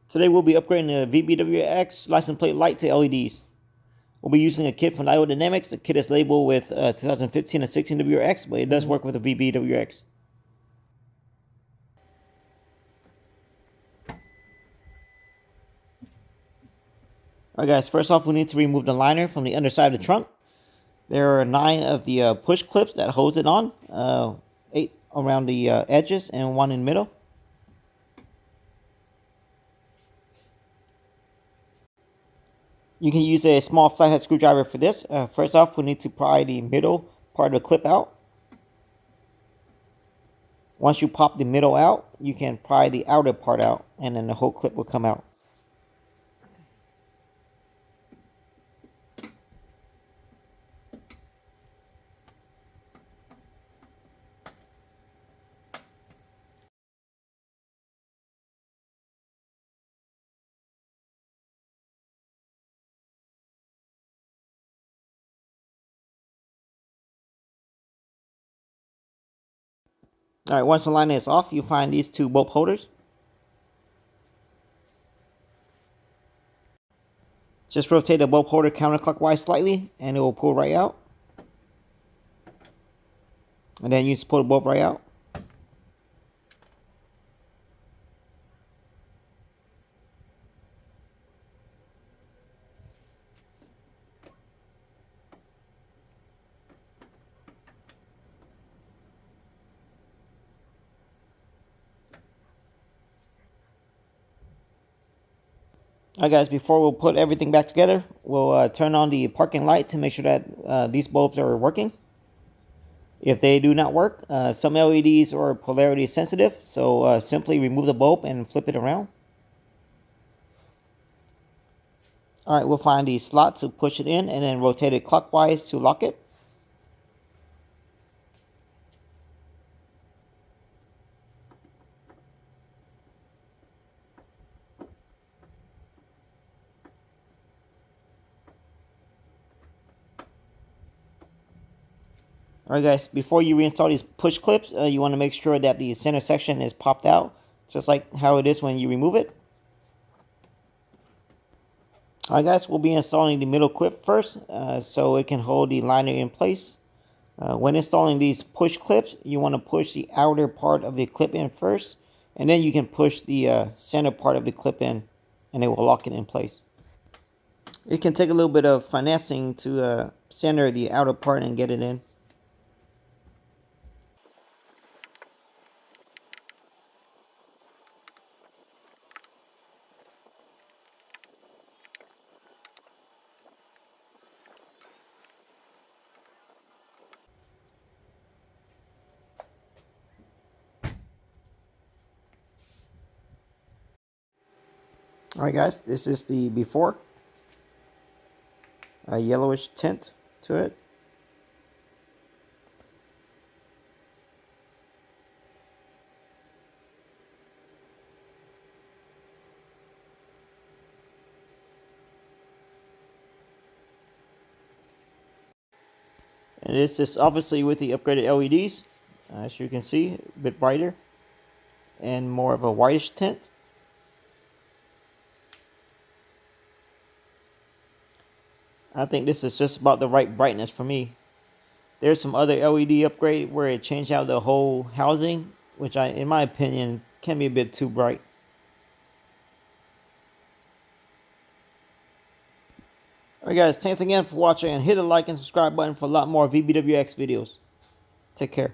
Today we'll be upgrading the WRX license plate light to LEDs. We'll be using a kit from Diode Dynamics. The kit is labeled with 2015 and 16 WRX, but it does work with a WRX. Alright guys, first off we need to remove the liner from the underside of the trunk. There are 9 of the push clips that holds it on, 8 around the edges and 1 in the middle. You can use a small flathead screwdriver for this. First off, we need to pry the middle part of the clip out. Once you pop the middle out, you can pry the outer part out, and then the whole clip will come out. Alright, once the liner is off, you find these 2 bolt holders. Just rotate the bolt holder counterclockwise slightly, and it will pull right out. And then you just pull the bolt right out. Alright guys, before we'll put everything back together, we'll turn on the parking light to make sure that these bulbs are working. If they do not work, some LEDs are polarity sensitive, so simply remove the bulb and flip it around. Alright, we'll find the slot to push it in and then rotate it clockwise to lock it. Alright guys, before you reinstall these push clips, you want to make sure that the center section is popped out, just like how it is when you remove it. Alright guys, we'll be installing the middle clip first, so it can hold the liner in place. When installing these push clips, you want to push the outer part of the clip in first, and then you can push the center part of the clip in, and it will lock it in place. It can take a little bit of finessing to center the outer part and get it in. Alright guys, this is the before. A yellowish tint to it. And this is obviously with the upgraded LEDs. As you can see, a bit brighter and more of a whitish tint. I think this is just about the right brightness for me. There's some other LED upgrade where it changed out the whole housing, which in my opinion, can be a bit too bright. Alright guys, thanks again for watching, and hit the like and subscribe button for a lot more VBWX videos. Take care.